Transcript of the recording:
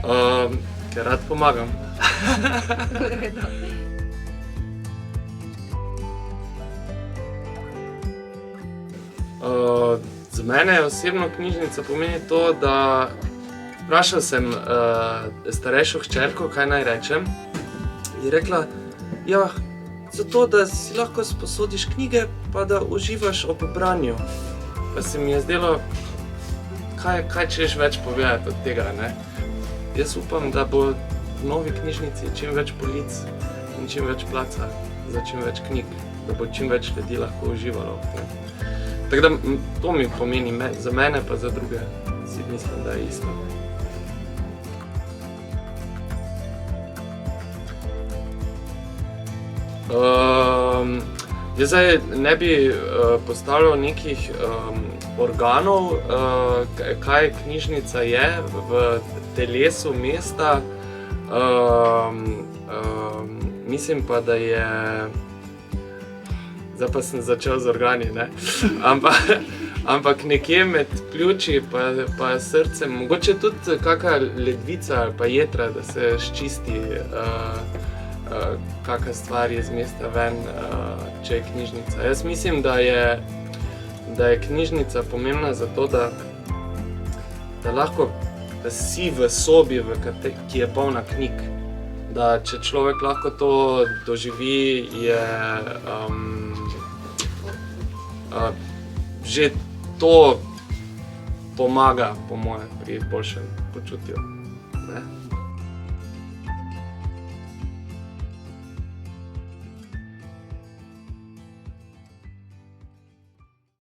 Ker rad pomagam. Za mene osebno knjižnica pomeni to, da vprašal sem starejšo hčerko, kaj naj rečem. Je rekla, ja, zato, da si lahko sposodiš knjige, pa da uživaš ob branju. Pa se mi je zdelo, kaj češ več povedati od tega, ne? Jaz upam, da bo v novi knjižnici čim več polic in čim več placa za čim več knjig, da bo čim več ljudi lahko uživalo v tem. Tako da to mi pomeni za mene pa za druge, si mislim, da je isto. Jaz zdaj ne bi postavljal nekih organov, kaj knjižnica je v telesu mesta. Mislim pa, da je... Zdaj pa sem začel z organi, ne? Ampak nekje med pljuči pa srcem, mogoče tudi kaka ledvica ali pa jetra, da se ščisti kaka stvar iz mesta ven, če je knjižnica. Jaz mislim, da je knjižnica pomembna zato, da lahko si v sobi, ki je polna knjig. Da če človek lahko to doživi, je že to pomaga, po moje, pri boljšem počutju.